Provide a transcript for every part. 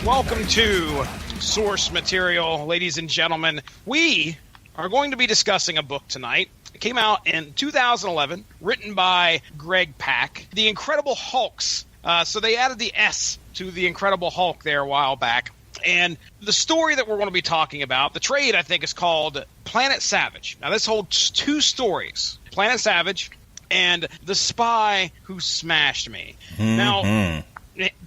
Welcome to Source Material, ladies and gentlemen. We are going to be discussing a book tonight. It came out in 2011, written by Greg Pak, The Incredible Hulks. So they added the S to The Incredible Hulk there a while back. And the story that we're going to be talking about, the trade, I think, is called Planet Savage. Now, this holds two stories, Planet Savage and The Spy Who Smashed Me. Mm-hmm. Now,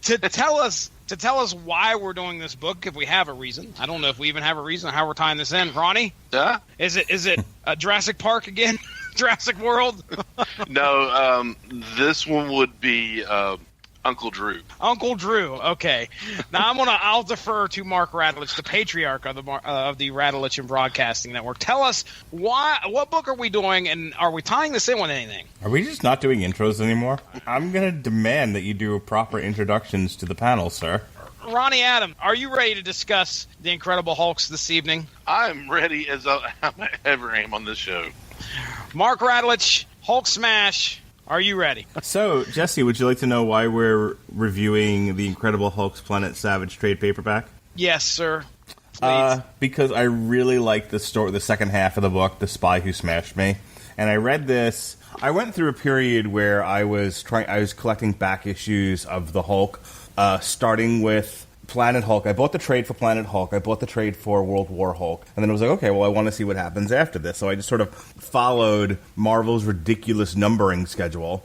to tell us why we're doing this book, if we have a reason. I don't know if we even have a reason how we're tying this in. Ronnie? Yeah? Is it Jurassic Park again? Jurassic World? No, this one would be Uncle Drew. Uncle Drew, okay. Now I'll defer to Mark Radulich, the patriarch of the Radulich and Broadcasting Network. Tell us what book are we doing, and are we tying this in with anything? Are we just not doing intros anymore? I'm going to demand that you do proper introductions to the panel, sir. Ronnie Adam, are you ready to discuss The Incredible Hulks this evening? I'm ready as I ever am on this show. Mark Radulich, Hulk Smash. Are you ready? So, Jesse, would you like to know why we're reviewing The Incredible Hulk's Planet Savage trade paperback? Yes, sir. Please. Because I really like the second half of the book, The Spy Who Smashed Me. And I read this. I went through a period where I was collecting back issues of the Hulk, starting with Planet Hulk. I bought the trade for Planet Hulk. I bought the trade for World War Hulk. And then I was like, okay, well, I want to see what happens after this. So I just sort of followed Marvel's ridiculous numbering schedule,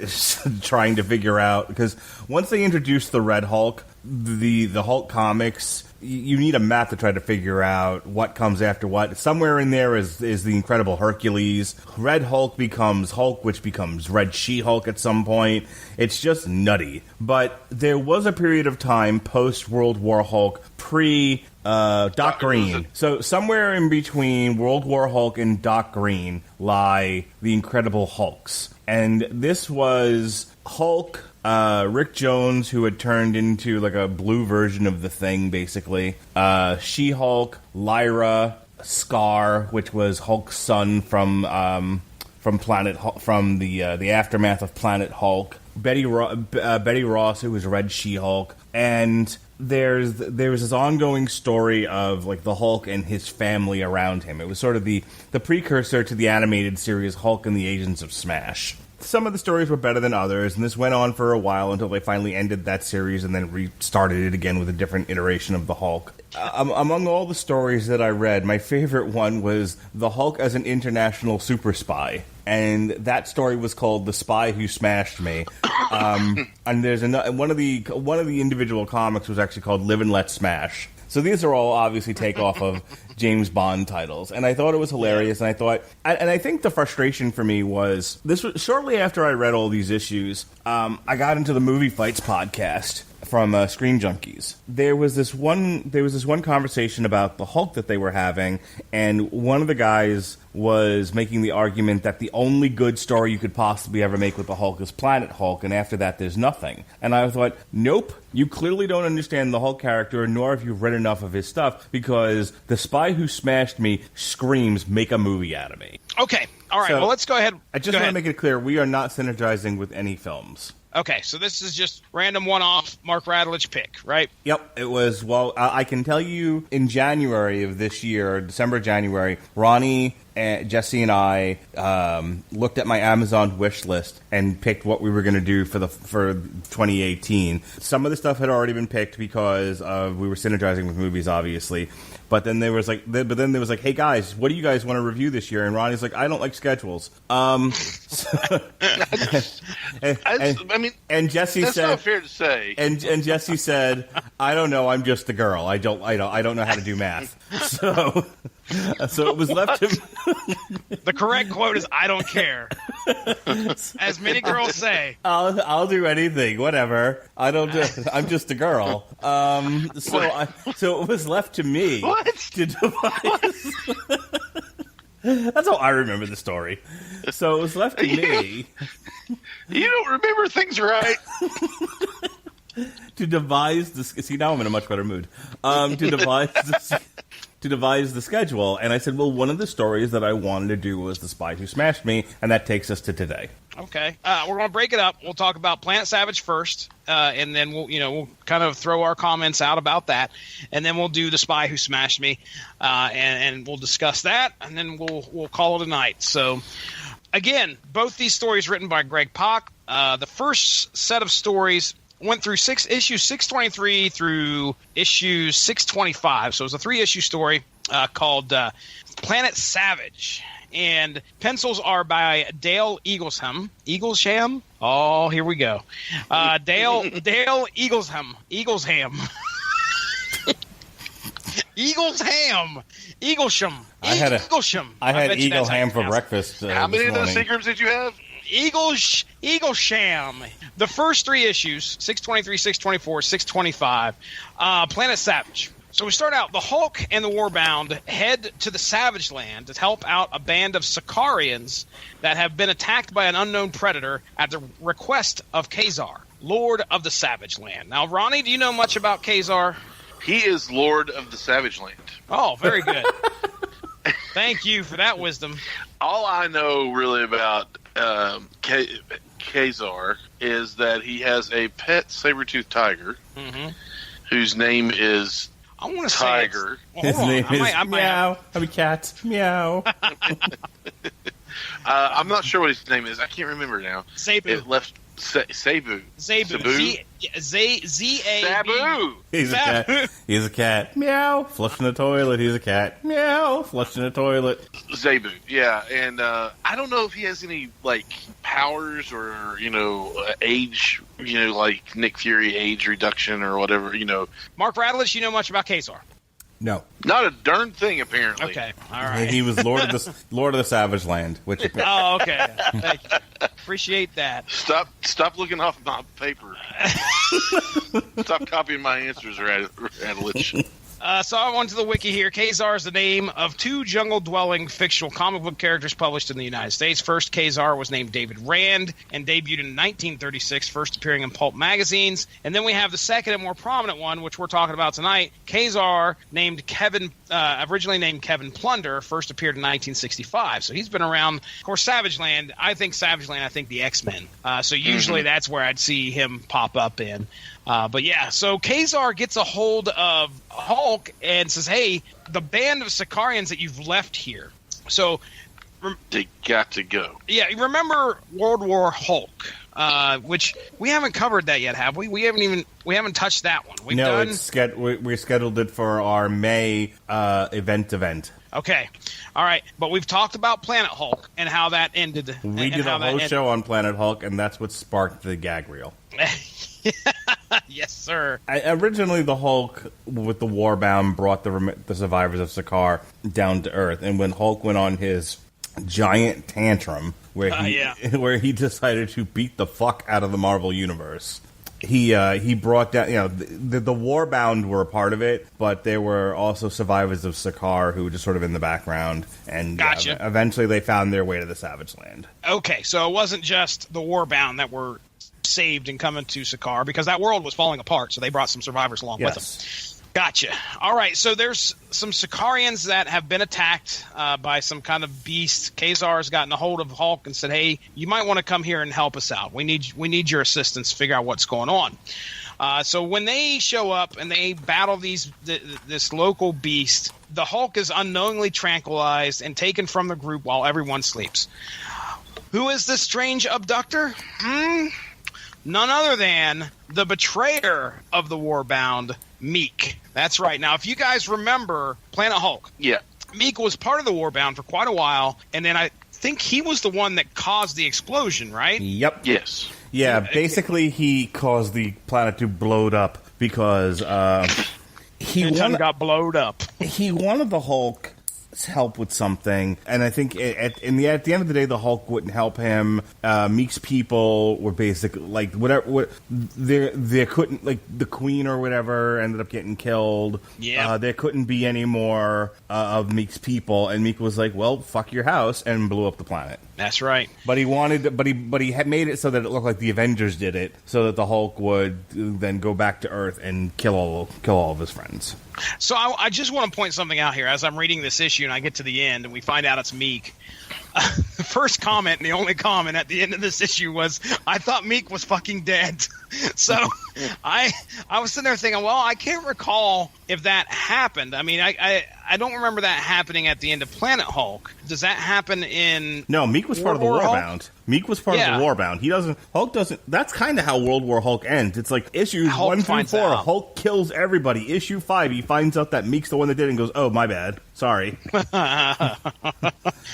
trying to figure out, because once they introduced the Red Hulk, the Hulk comics, you need a map to try to figure out what comes after what. Somewhere in there is the Incredible Hercules. Red Hulk becomes Hulk, which becomes Red She-Hulk at some point. It's just nutty. But there was a period of time post-World War Hulk, Doc Green. So somewhere in between World War Hulk and Doc Green lie the Incredible Hulks. And this was Hulk, Rick Jones, who had turned into like a blue version of the Thing, basically. She-Hulk, Lyra, Scar, which was Hulk's son from the aftermath of Planet Hulk. Betty Ross, who was Red She-Hulk, and there was this ongoing story of like the Hulk and his family around him. It was sort of the precursor to the animated series Hulk and the Agents of Smash. Some of the stories were better than others, and this went on for a while until they finally ended that series and then restarted it again with a different iteration of the Hulk. Among all the stories that I read, my favorite one was the Hulk as an international super spy, and that story was called The Spy Who Smashed Me. And there's one of the individual comics was actually called Live and Let Smash. So these are all obviously takeoff of James Bond titles, and I thought it was hilarious. And I think the frustration for me was this was shortly after I read all these issues. I got into the Movie Fights podcast from Screen Junkies. There was this one conversation about the Hulk that they were having, and one of the guys was making the argument that the only good story you could possibly ever make with the Hulk is Planet Hulk, and after that there's nothing. And I thought, nope, you clearly don't understand the Hulk character, nor have you read enough of his stuff, because The Spy Who Smashed Me screams, make a movie out of me. Okay, all right, well, let's go ahead. I just want to make it clear, we are not synergizing with any films. Okay, so this is just random one-off Mark Radulich pick, right? Yep, it was. Well, I can tell you in January of this year, December, January, Ronnie, Jesse, and I looked at my Amazon wish list and picked what we were going to do for 2018. Some of the stuff had already been picked because we were synergizing with movies, obviously. But then there was like, hey guys, what do you guys want to review this year? And Ronnie's like, I don't like schedules. And Jesse that's said, not fair to say. And Jesse said, I don't know, I'm just a girl. I don't know how to do math. So it was left to me. The correct quote is, I don't care. As many girls say. I'll do anything, whatever. I'm just a girl. So it was left to me to devise. That's how I remember the story. So it was left to me. You don't remember things right. To devise this. See, now I'm in a much better mood. To devise to devise the schedule, and I said, well, one of the stories that I wanted to do was The Spy Who Smashed Me, and that takes us to today. Okay. We're going to break it up. We'll talk about Planet Savage first, and then we'll kind of throw our comments out about that, and then we'll do The Spy Who Smashed Me, and we'll discuss that, and then we'll call it a night. So, again, both these stories written by Greg Pak. The first set of stories went through issues 623 through issue 625. So it was a 3-issue story called Planet Savage. And pencils are by Dale Eaglesham. Eaglesham? Oh, here we go. Dale Eaglesham. Eaglesham. I had eagle ham for breakfast. How many of those secrets did you have? Eaglesham. The first 3 issues, 623, 624, 625, Planet Savage. So we start out, the Hulk and the Warbound head to the Savage Land to help out a band of Sakaarians that have been attacked by an unknown predator at the request of Kazar, Lord of the Savage Land. Now, Ronnie, do you know much about Kazar? He is Lord of the Savage Land. Oh, very good. Thank you for that wisdom. All I know really about Kazar is that he has a pet saber-toothed tiger whose name is I want to Tiger. His name is Meow. I'm a cat. Meow. I'm not sure what his name is. I can't remember now. Sabu. It left Sabu. Z-A-B. Sabu. He's a cat. He's a cat. Meow. Flush in the toilet. He's a cat. Meow. Flush in the toilet. Zabu. Yeah, and I don't know if he has any powers or age, like Nick Fury age reduction or whatever. Mark Radulich, you know much about Kazar? No. Not a darn thing, apparently. Okay, all right. He was Lord of the Savage Land, which. Oh, okay. Thank you. Appreciate that. Stop looking off my paper. Stop copying my answers, Radulich. So I went to the wiki here. Kazar is the name of 2 jungle-dwelling fictional comic book characters published in the United States. First, Kazar was named David Rand and debuted in 1936, first appearing in pulp magazines. And then we have the second and more prominent one, which we're talking about tonight. Kazar, originally named Kevin Plunder, first appeared in 1965. So he's been around. Of course, Savage Land, I think the X-Men. So usually that's where I'd see him pop up in. But yeah, so Kazar gets a hold of Hulk and says, hey, the band of Sakaarians that you've left here. So they got to go. Yeah, remember World War Hulk, which we haven't covered that yet, have we? We haven't touched that one. We scheduled it for our May event. Okay. All right. But we've talked about Planet Hulk and how that ended. We did a whole show on Planet Hulk, and that's what sparked the gag reel. Yes, sir. Originally, the Hulk with the Warbound brought the survivors of Sakaar down to Earth, and when Hulk went on his giant tantrum where he decided to beat the fuck out of the Marvel Universe, he brought down the Warbound were a part of it, but there were also survivors of Sakaar who were just sort of in the background, and gotcha. Eventually they found their way to the Savage Land. Okay, so it wasn't just the Warbound that were saved and coming to Sakaar, because that world was falling apart, so they brought some survivors along with them. Gotcha. All right, so there's some Sakaarians that have been attacked by some kind of beast. Kazar's gotten a hold of Hulk and said, hey, you might want to come here and help us out. We need your assistance to figure out what's going on. So when they show up and they battle this local beast, the Hulk is unknowingly tranquilized and taken from the group while everyone sleeps. Who is this strange abductor? None other than the betrayer of the Warbound, Meek. That's right. Now, if you guys remember Planet Hulk, Meek was part of the Warbound for quite a while, and then I think he was the one that caused the explosion, right? Yep. Yes. Yeah, basically he caused the planet to blow up because he got blowed up. He wanted the Hulk help with something, and I think at the end of the day, the Hulk wouldn't help him. Meek's people were basically like whatever. They couldn't, like, the Queen or whatever ended up getting killed. Yeah, there couldn't be any more of Meek's people, and Meek was like, "Well, fuck your house," and blew up the planet. That's right. But he had made it so that it looked like the Avengers did it, so that the Hulk would then go back to Earth and kill all of his friends. So I just want to point something out here as I'm reading this issue and I get to the end and we find out it's Meek. The first comment and the only comment at the end of this issue was, I thought Meek was fucking dead. So I was sitting there thinking, well, I can't recall if that happened. I mean, I don't remember that happening at the end of Planet Hulk. Does that happen in... No, Meek was part of the Warbound. Meek was part of the Warbound. Hulk doesn't... That's kind of how World War Hulk ends. It's like issues 1 through 4, Hulk kills everybody. Issue 5, he finds out that Meek's the one that did it and goes, oh, my bad. Sorry.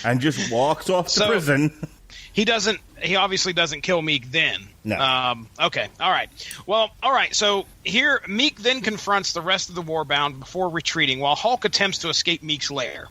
And just walks off to prison. He obviously doesn't kill Meek then. No. Okay. All right. Well, all right. So here, Meek then confronts the rest of the Warbound before retreating, while Hulk attempts to escape Meek's lair.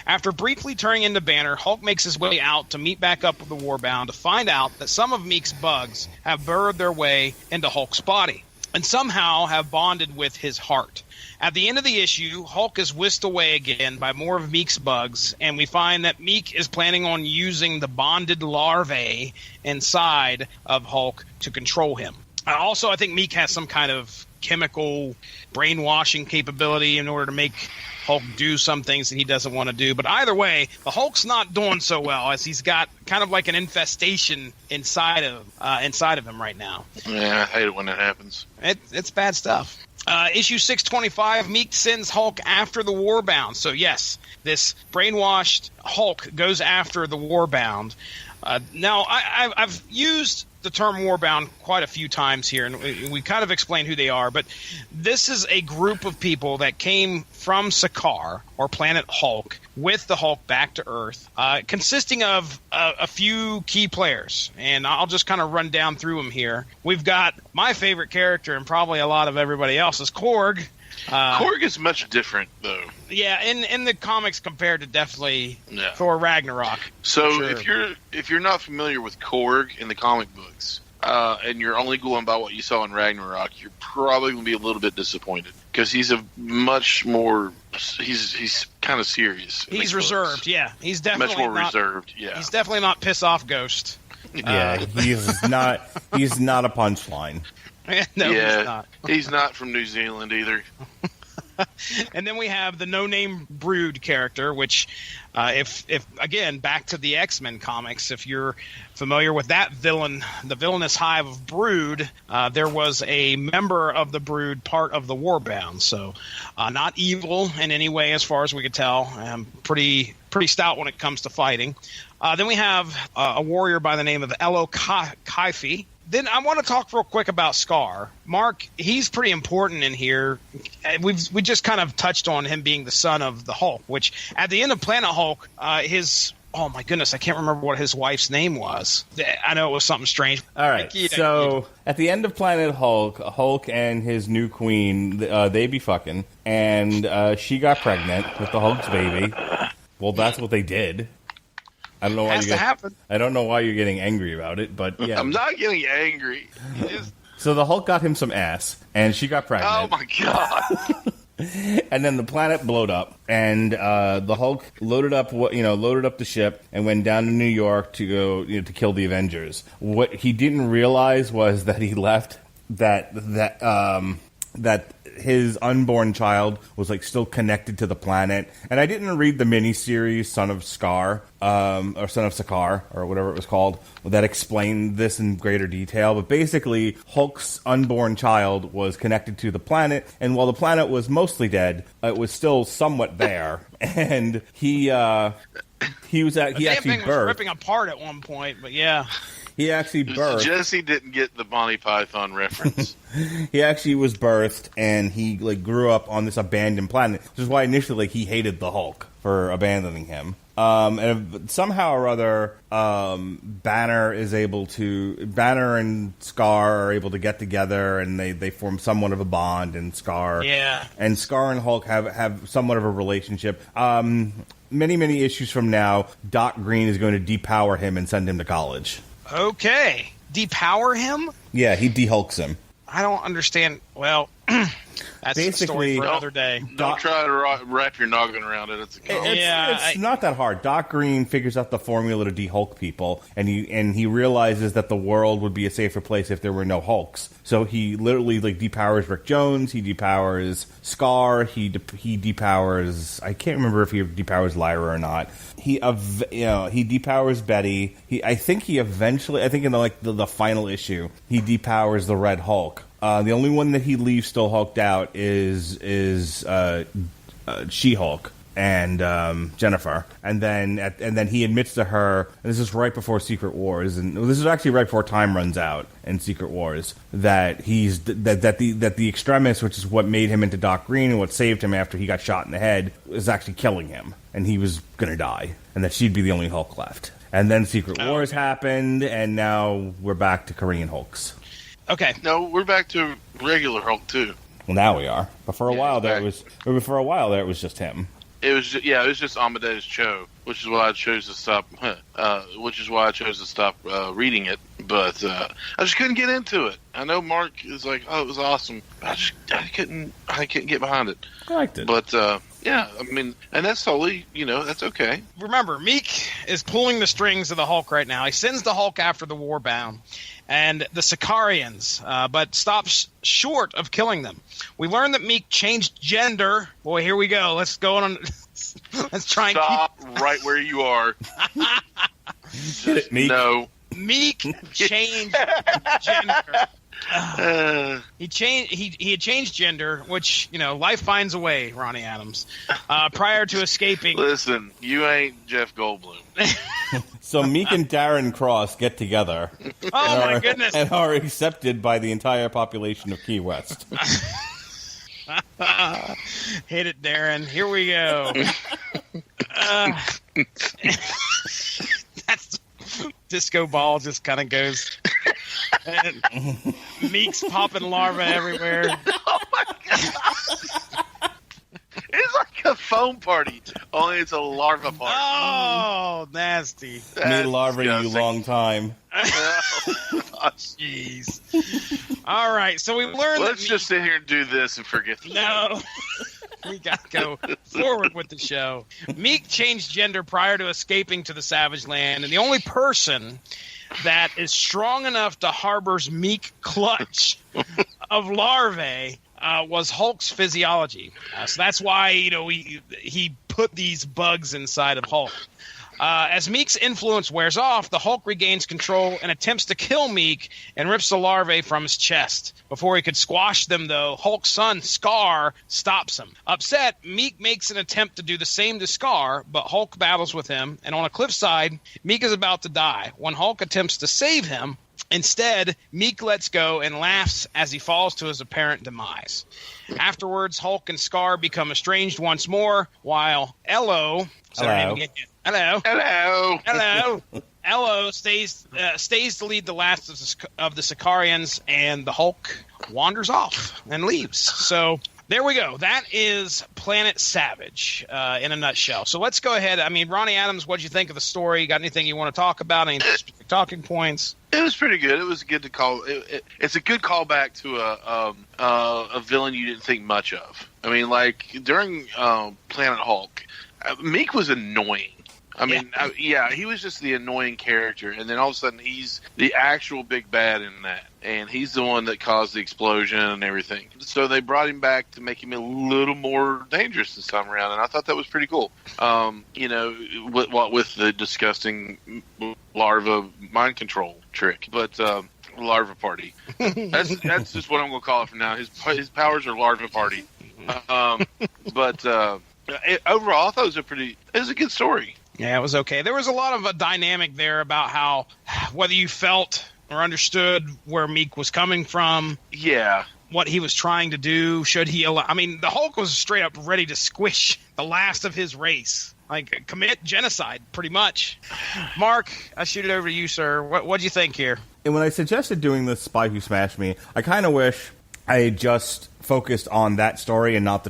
After briefly turning into Banner, Hulk makes his way out to meet back up with the Warbound to find out that some of Meek's bugs have burrowed their way into Hulk's body and somehow have bonded with his heart. At the end of the issue, Hulk is whisked away again by more of Meek's bugs, and we find that Meek is planning on using the bonded larvae inside of Hulk to control him. Also, I think Meek has some kind of chemical brainwashing capability in order to make Hulk do some things that he doesn't want to do. But either way, the Hulk's not doing so well, as he's got kind of like an infestation inside of him right now. Yeah, I hate it when that happens. It's bad stuff. Issue 625, Meek sends Hulk after the Warbound. So yes, this brainwashed Hulk goes after the Warbound. Now, I've used the term Warbound quite a few times here, and we kind of explain who they are, but this is a group of people that came from Sakaar, or Planet Hulk, with the Hulk back to Earth, consisting of a few key players, and I'll just kind of run down through them here. We've got my favorite character, and probably a lot of everybody else's, Korg. Korg is much different, though. Yeah, in the comics compared to definitely Thor Ragnarok. So if you're not familiar with Korg in the comic books, and you're only going by what you saw in Ragnarok, you're probably going to be a little bit disappointed because he's a much more he's kind of serious. He's reserved, books. Yeah. He's definitely much more reserved. Yeah, he's definitely not piss off Ghost. Yeah, he's not. He's not a punchline. No, he's not. He's not from New Zealand either. And then we have the no-name Brood character, which, if again, back to the X-Men comics, if you're familiar with that villain, the villainous hive of Brood, there was a member of the Brood part of the Warbound. So, not evil in any way as far as we could tell. Pretty stout when it comes to fighting. Then we have a warrior by the name of Elo Kaifi. Then I want to talk real quick about Scar. Mark, he's pretty important in here. We just kind of touched on him being the son of the Hulk, which at the end of Planet Hulk, oh my goodness, I can't remember what his wife's name was. I know it was something strange. All right, so at the end of Planet Hulk, Hulk and his new queen, they be fucking, and she got pregnant with the Hulk's baby. Well, that's what they did. I don't know why I don't know why you're getting angry about it, but yeah. I'm not getting angry. So the Hulk got him some ass, and she got pregnant. Oh my god! And then the planet blowed up, and the Hulk loaded up the ship and went down to New York to go to kill the Avengers. What he didn't realize was that he left that his unborn child was like still connected to the planet. And I didn't read the miniseries Son of Sakaar, or whatever it was called, that explained this in greater detail. But basically, Hulk's unborn child was connected to the planet, and while the planet was mostly dead, it was still somewhat there. And he actually was birthed. ripping apart at one point, but yeah. He actually birthed. Jesse didn't get the Monty Python reference. He actually was birthed, and he grew up on this abandoned planet, which is why initially he hated the Hulk for abandoning him. And somehow or other, Banner and Scar are able to get together, and they form somewhat of a bond. And Scar and Hulk have somewhat of a relationship. many issues from now, Doc Green is going to depower him and send him to college. Okay. Depower him? Yeah, he de-hulks him. I don't understand. Well, that's a story for another day. Don't try to wrap your noggin around it. It's not that hard. Doc Green figures out the formula to de-hulk people, and he realizes that the world would be a safer place if there were no Hulks. So he literally depowers Rick Jones. He depowers Scar. He depowers. I can't remember if he depowers Lyra or not. He depowers Betty. I think in the final issue he depowers the Red Hulk. The only one that he leaves still hulked out is She-Hulk and Jennifer, and then he admits to her, and this is right before Secret Wars, and this is actually right before time runs out in Secret Wars, that the extremis, which is what made him into Doc Green and what saved him after he got shot in the head, is actually killing him, and he was gonna die, and that she'd be the only Hulk left. And then Secret Wars happened, and now we're back to Korean Hulks. Okay. No, we're back to regular Hulk too. Well, now we are. But for a while there, it was just him. It was just Amadeus Cho, which is why I chose to stop. Reading it, but I just couldn't get into it. I know Mark is like, "Oh, it was awesome." I couldn't get behind it. I liked it, but yeah, I mean, and that's solely, that's okay. Remember, Meek is pulling the strings of the Hulk right now. He sends the Hulk after the Warbound and the Sakaarians, but stops short of killing them. We learn that Meek changed gender. Boy, here we go. Let's go on. Let's try and stop right where you are. Meek. No. Meek changed gender. He had changed gender, which life finds a way. Ronnie Adams, prior to escaping. Listen, you ain't Jeff Goldblum. So Meek and Darren Cross get together. Oh my goodness! And are accepted by the entire population of Key West. Hit it, Darren. Here we go. That's disco ball just kind of goes. And Meek's popping larvae everywhere. Oh my god! It's like a foam party, only it's a larva party. Oh, nasty! Me larva, you long time. Jeez. All right, so we learned. Let's just sit here and do this and forget. No. We got to go forward with the show. Meek changed gender prior to escaping to the Savage Land, and the only person that is strong enough to harbor's Meek clutch of larvae was Hulk's physiology. So that's why he put these bugs inside of Hulk. As Meek's influence wears off, the Hulk regains control and attempts to kill Meek and rips the larvae from his chest. Before he could squash them, though, Hulk's son, Scar, stops him. Upset, Meek makes an attempt to do the same to Scar, but Hulk battles with him, and on a cliffside, Meek is about to die. When Hulk attempts to save him, instead, Meek lets go and laughs as he falls to his apparent demise. Afterwards, Hulk and Scar become estranged once more, while Hello. Hello stays to lead the last of the Sakaarians, and the Hulk wanders off and leaves. So there we go. That is Planet Savage in a nutshell. So let's go ahead. I mean, Ronnie Adams, what'd you think of the story? Got anything you want to talk about? Any specific talking points? It was pretty good. It was good to call. It's a good callback to a villain you didn't think much of. I mean, like during Planet Hulk, Meek was annoying. I mean, he was just the annoying character, and then all of a sudden he's the actual big bad in that, and he's the one that caused the explosion and everything. So they brought him back to make him a little more dangerous this time around, and I thought that was pretty cool. With the disgusting larva mind control trick, but larva party. That's just what I'm going to call it from now. His powers are larva party. Overall, I thought it was a good story. Yeah, it was okay. There was a lot of a dynamic there about how whether you felt or understood where Meek was coming from. Yeah. What he was trying to do. Should he allow... I mean, the Hulk was straight up ready to squish the last of his race. Like, commit genocide, pretty much. Mark, I shoot it over to you, sir. What'd you think here? And when I suggested doing the Spy Who Smashed Me, I kind of wish I had just focused on that story and not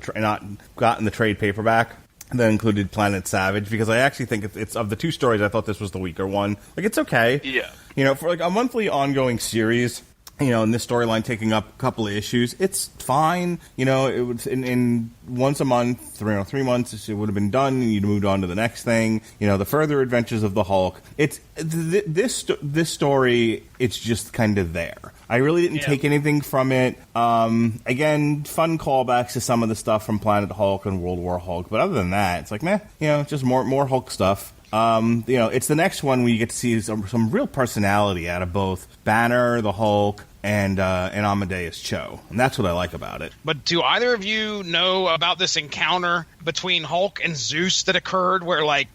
gotten the trade paperback. that included Planet Savage, because I actually think it's of the two stories, I thought this was the weaker one. Like, it's okay. Yeah. For like a monthly ongoing series, and this storyline taking up a couple of issues, it's fine. It would in once a month, 3 months, it would have been done, and you'd moved on to the next thing. The further adventures of the Hulk. It's this story. It's just kind of there. I really didn't take anything from it. Again, fun callbacks to some of the stuff from Planet Hulk and World War Hulk, but other than that, it's like meh. Just more Hulk stuff. It's the next one where you get to see some real personality out of both Banner, the Hulk, and Amadeus Cho, and that's what I like about it. But do either of you know about this encounter between Hulk and Zeus that occurred,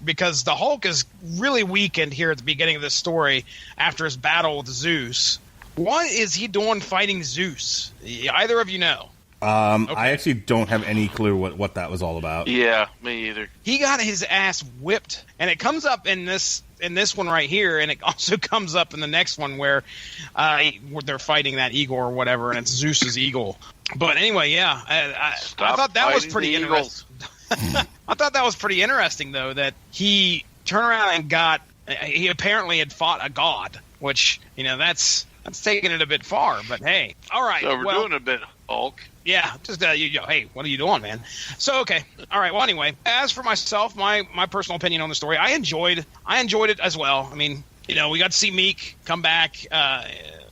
because the Hulk is really weakened here at the beginning of this story after his battle with Zeus. What is he doing fighting Zeus? Either of you know? Okay. I actually don't have any clue what that was all about. Yeah, me either. He got his ass whipped, and it comes up in this one right here, and it also comes up in the next one where they're fighting that eagle or whatever, and it's Zeus's eagle. But anyway, yeah, I thought that was pretty interesting. I thought that was pretty interesting, though, that he turned around and he apparently had fought a god, which that's taking it a bit far. But hey, all right, so we're doing a bit, Hulk. Yeah, just hey, what are you doing, man? So okay, all right. Well, anyway, as for myself, my personal opinion on the story, I enjoyed it as well. I mean, we got to see Meek come back.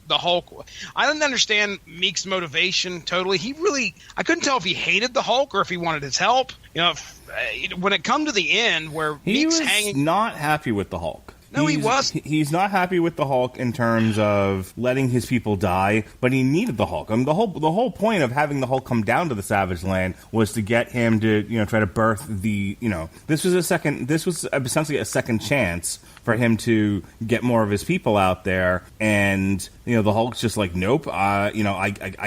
The Hulk. I didn't understand Meek's motivation totally. I couldn't tell if he hated the Hulk or if he wanted his help. When it come to the end where Meek's hanging, not happy with the Hulk. No, he was. He's not happy with the Hulk in terms of letting his people die, but he needed the Hulk. I mean, the whole point of having the Hulk come down to the Savage Land was to get him to, try to birth the, this was essentially a second chance for him to get more of his people out there. And, the Hulk's just like, nope, I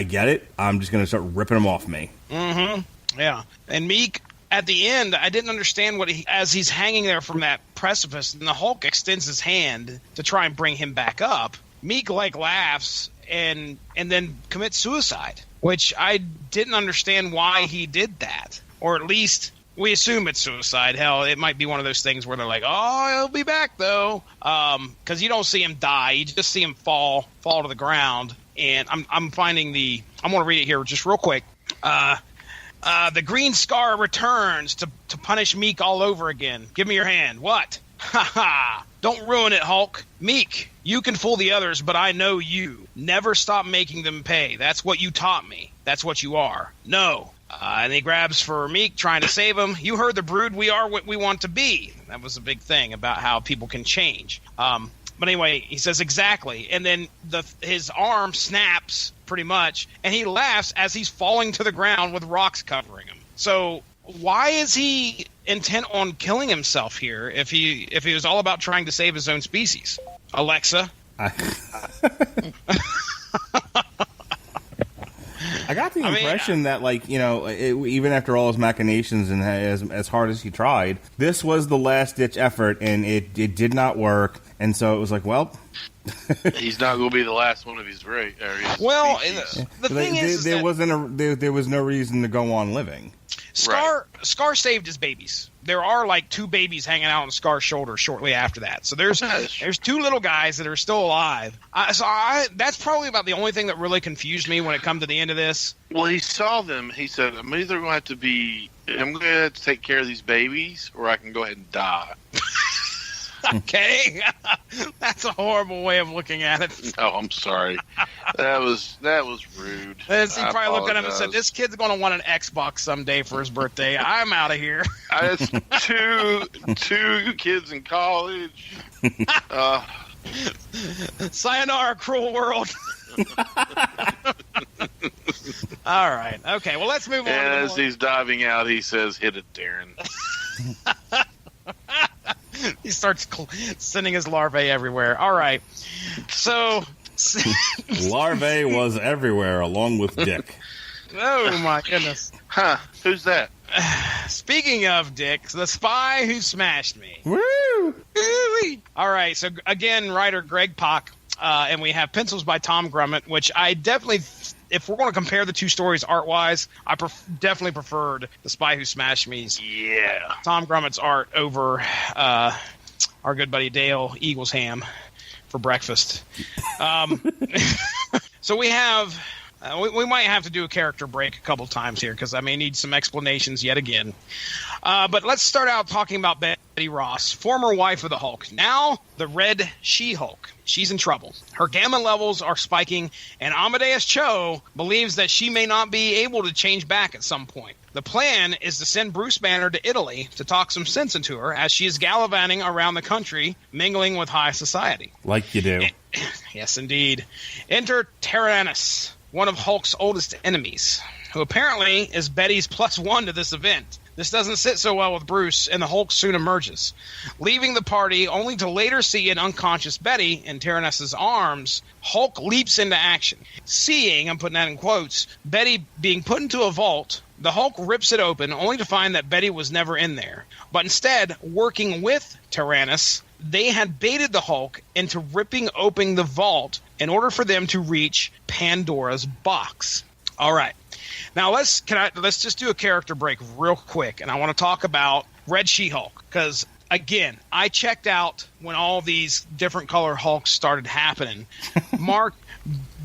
get it. I'm just going to start ripping them off me. Mm-hmm. Yeah. And Meek, at the end, I didn't understand as he's hanging there from that precipice, and the Hulk extends his hand to try and bring him back up. Meek laughs and then commits suicide, which I didn't understand why he did that, or at least we assume it's suicide. Hell, it might be one of those things where they're like, "Oh, he'll be back though," because you don't see him die; you just see him fall to the ground. And I'm going to read it here just real quick. The Green Scar returns to punish Meek all over again. Give me your hand. What? Ha ha! Don't ruin it, Hulk. Meek, you can fool the others, but I know you. Never stop making them pay. That's what you taught me. That's what you are. No. And he grabs for Meek, trying to save him. You heard the Brood. We are what we want to be. That was a big thing about how people can change. But anyway, he says exactly. And then his arm snaps pretty much, and he laughs as he's falling to the ground with rocks covering him. So why is he intent on killing himself here if he was all about trying to save his own species? Alexa? I got the impression that, even after all his machinations and as hard as he tried, this was the last-ditch effort, and it did not work. And so it was like, well... He's not going to be the last one of his race. Well, the thing is there was no reason to go on living. Scar saved his babies. There are 2 babies hanging out on Scar's shoulder shortly after that. So there's 2 little guys that are still alive. That's probably about the only thing that really confused me when it come to the end of this. Well, he saw them. He said, I'm going to have to take care of these babies, or I can go ahead and die. Okay, that's a horrible way of looking at it. Oh, I'm sorry. That was rude. He probably looked at him and said, "This kid's going to want an Xbox someday for his birthday. I'm out of here." That's two kids in college. Sayonara, cruel world. All right. Okay. Well, let's move on. And as he's diving out, he says, "Hit it, Darren." He starts sending his larvae everywhere. All right. So... Larvae was everywhere, along with Dick. Oh, my goodness. Huh. Who's that? Speaking of Dick, the spy who smashed me. Woo! All right. So, again, writer Greg Pak and we have pencils by Tom Grummett, which I definitely, if we're going to compare the two stories art-wise, I definitely preferred The Spy Who Smashed Me's Tom Grummett's art over our good buddy Dale Eaglesham for breakfast. So we have... we might have to do a character break a couple times here because I may need some explanations yet again. But let's start out talking about Betty Ross, former wife of the Hulk. Now the Red She-Hulk. She's in trouble. Her gamma levels are spiking, and Amadeus Cho believes that she may not be able to change back at some point. The plan is to send Bruce Banner to Italy to talk some sense into her as she is gallivanting around the country, mingling with high society. Like you do. Yes, indeed. Enter Tyrannus, one of Hulk's oldest enemies, who apparently is Betty's +1 to this event. This doesn't sit so well with Bruce, and the Hulk soon emerges, leaving the party only to later see an unconscious Betty in Tyrannus's arms. Hulk leaps into action. Seeing, I'm putting that in quotes, Betty being put into a vault, the Hulk rips it open, only to find that Betty was never in there. But instead, working with Tyrannus, they had baited the Hulk into ripping open the vault in order for them to reach Pandora's box. All right. Now let's just do a character break real quick, and I want to talk about Red She-Hulk because again, I checked out when all these different color Hulks started happening. Mark,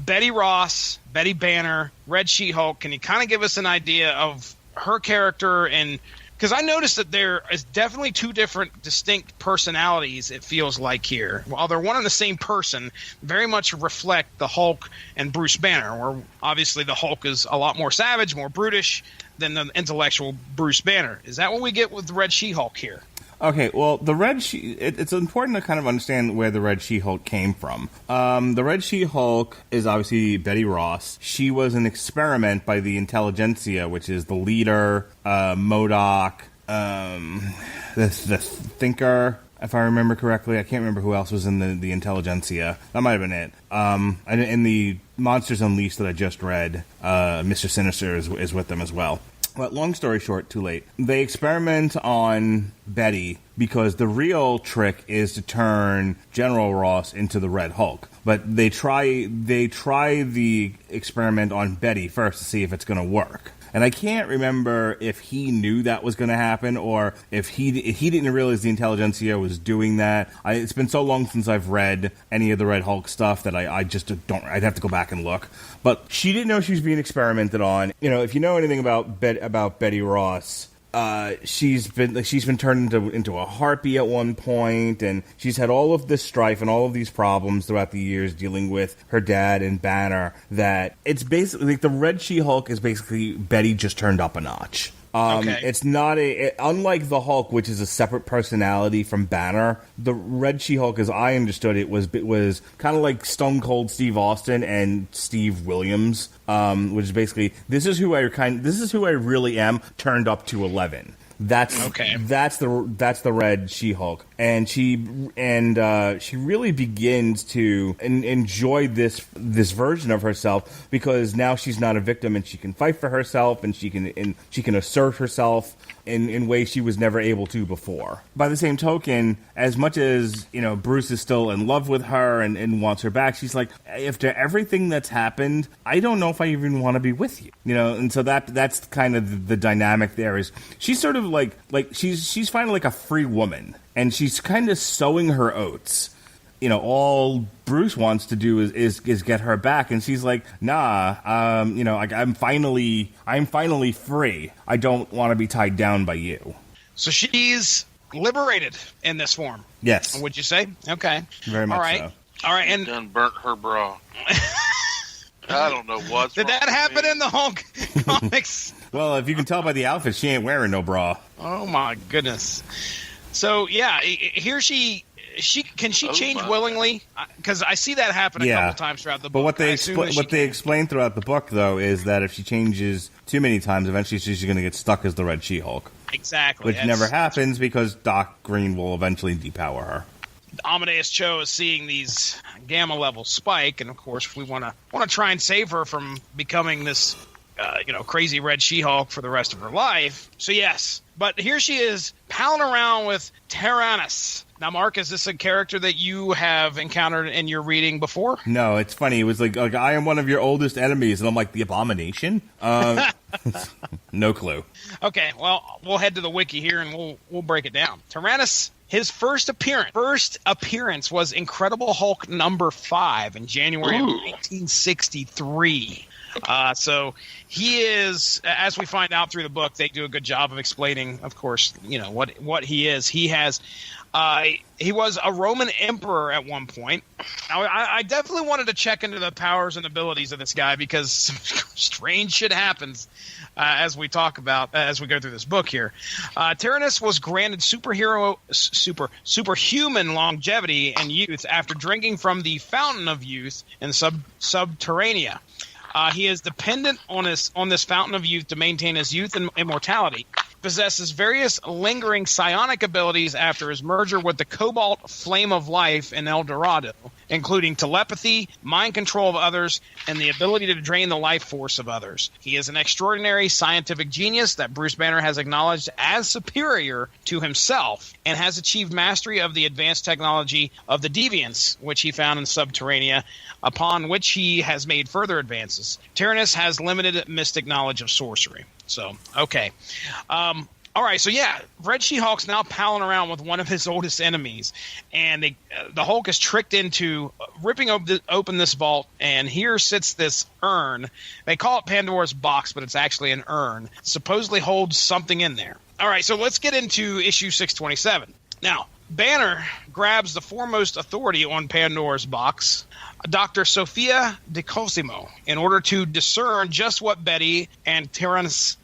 Betty Ross, Betty Banner, Red She-Hulk. Can you kind of give us an idea of her character? And because I noticed that there is definitely two different distinct personalities, it feels like here. While they're one and the same person, very much reflect the Hulk and Bruce Banner, where obviously the Hulk is a lot more savage, more brutish than the intellectual Bruce Banner. Is that what we get with the Red She-Hulk here? Okay, well, it's important to kind of understand where the Red She-Hulk came from. The Red She-Hulk is obviously Betty Ross. She was an experiment by the intelligentsia, which is the leader, MODOK, the Thinker, if I remember correctly. I can't remember who else was in the intelligentsia. That might have been it. In the Monsters Unleashed that I just read, Mr. Sinister is with them as well. But long story short, too late. They experiment on Betty because the real trick is to turn General Ross into the Red Hulk. But they try the experiment on Betty first to see if it's going to work. And I can't remember if he knew that was going to happen or if he didn't realize the intelligentsia was doing that. It's been so long since I've read any of the Red Hulk stuff that I just don't. I'd have to go back and look. But she didn't know she was being experimented on. You know, if you know anything about Betty Ross, she's been turned into a harpy at one point, and she's had all of this strife and all of these problems throughout the years dealing with her dad and Banner. That it's basically like the Red She-Hulk is basically Betty just turned up a notch. Okay. It's not unlike the Hulk, which is a separate personality from Banner. The Red She-Hulk, as I understood it, was kind of like Stone Cold Steve Austin and Steve Williams, which is basically this is who I really am turned up to 11. That's the Red She-Hulk, and she really begins to enjoy this version of herself because now she's not a victim and she can fight for herself and she can assert herself in ways she was never able to before. By the same token, as much as Bruce is still in love with her and wants her back, she's like, after everything that's happened, I don't know if I even want to be with you. And so that's kind of the dynamic there. Is she's sort of like she's finally like a free woman, and she's kind of sowing her oats. All Bruce wants to do is get her back, and she's like, nah, I'm finally free. I don't want to be tied down by you. So she's liberated in this form. Yes. Would you say? Okay. Very much All right. so. All right. And done burnt her bra. I don't know what's did wrong that happen with me. in the Hulk comics? Well, if you can tell by the outfit, she ain't wearing no bra. Oh my goodness. So yeah, here she change willingly? Because I see that happen a couple times throughout the book. But what they explain throughout the book, though, is that if she changes too many times, eventually she's going to get stuck as the Red She-Hulk. Exactly. Which never happens because Doc Green will eventually depower her. Amadeus Cho is seeing these gamma levels spike, and of course we want to try and save her from becoming this crazy Red She-Hulk for the rest of her life. So yes, but here she is palling around with Tyrannus. Now, Mark, is this a character that you have encountered in your reading before? No, it's funny. It was like I am one of your oldest enemies, and I'm like, the Abomination? No clue. Okay, well, we'll head to the wiki here, and we'll break it down. Tyrannus, his first appearance was Incredible Hulk number 5 in January of 1963. So he is, as we find out through the book, they do a good job of explaining, of course, what he is. He has, he was a Roman emperor at one point. Now, I definitely wanted to check into the powers and abilities of this guy because some strange shit happens as we talk about as we go through this book here. Tyrannus was granted superhuman longevity and youth after drinking from the Fountain of Youth in Subterranea. He is dependent on this Fountain of Youth to maintain his youth and immortality. Possesses various lingering psionic abilities after his merger with the Cobalt Flame of Life in El Dorado, including telepathy, mind control of others, and the ability to drain the life force of others. He is an extraordinary scientific genius that Bruce Banner has acknowledged as superior to himself and has achieved mastery of the advanced technology of the Deviants, which he found in Subterranea, upon which he has made further advances. Tyrannus has limited mystic knowledge of sorcery. So, okay. All right, so yeah, Red She-Hulk's now palling around with one of his oldest enemies, and the Hulk is tricked into ripping open this vault, and here sits this urn. They call it Pandora's box, but it's actually an urn. It supposedly holds something in there. All right, so let's get into issue 627. Now, Banner grabs the foremost authority on Pandora's box, Dr. Sophia de Cosimo, in order to discern just what Betty and Tyrannus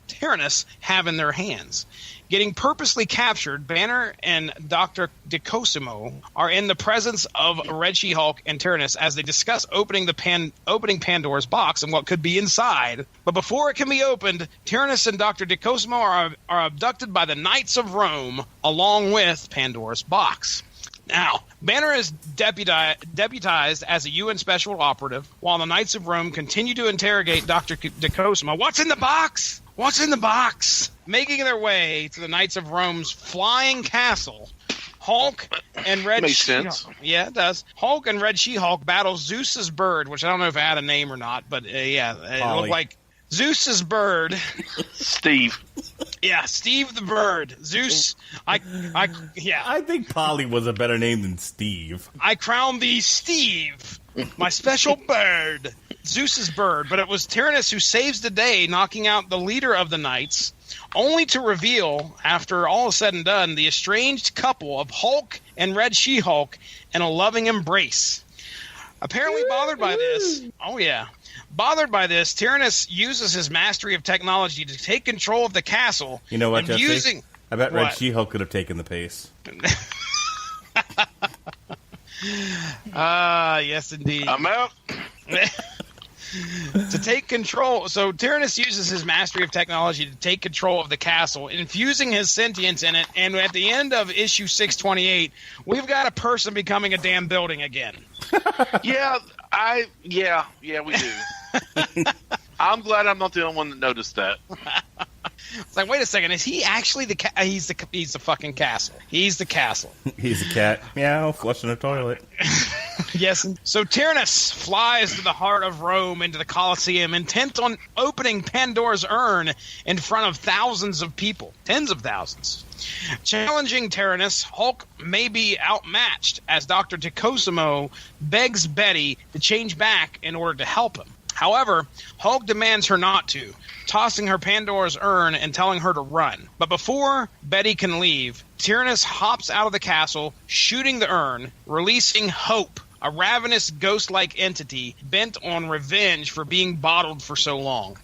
have in their hands. Getting purposely captured, Banner and Dr. de Cosimo are in the presence of Red She-Hulk and Tyrannus as they discuss opening Pandora's box and what could be inside. But before it can be opened, Tyrannus and Dr. de Cosimo are abducted by the Knights of Rome along with Pandora's box. Now, Banner is deputized as a UN special operative, while the Knights of Rome continue to interrogate Dr. de Cosimo. What's in the box? What's in the box? Making their way to the Knights of Rome's flying castle, Hulk and Red She-Hulk. Sense. Yeah, it does. Hulk and Red She-Hulk battle Zeus's bird, which I don't know if it had a name or not, but it looked like Zeus's bird. Steve. Yeah, Steve the bird. Zeus. I think Polly was a better name than Steve. I crown thee Steve, my special bird. Zeus's bird, but it was Tyrannus who saves the day, knocking out the leader of the Knights, only to reveal, after all is said and done, the estranged couple of Hulk and Red She-Hulk in a loving embrace. Apparently bothered by this, Tyrannus uses his mastery of technology to take control of the castle. You know what, Jesse? I bet Red She-Hulk could have taken the pace. Yes, indeed. I'm out. To take control. So Tyrannus uses his mastery of technology to take control of the castle, infusing his sentience in it, and at the end of issue 628, we've got a person becoming a damn building again. Yeah, we do. I'm glad I'm not the only one that noticed that. It's like, wait a second, is he actually he's the fucking castle. He's the castle. He's a cat. Meow, flushing a toilet. Yes. So Tyrannus flies to the heart of Rome into the Colosseum, intent on opening Pandora's urn in front of thousands of people, tens of thousands. Challenging Tyrannus, Hulk may be outmatched as Dr. de Cosimo begs Betty to change back in order to help him. However, Hulk demands her not to, tossing her Pandora's urn and telling her to run. But before Betty can leave, Tyrannus hops out of the castle, shooting the urn, releasing Hope, a ravenous ghost-like entity bent on revenge for being bottled for so long.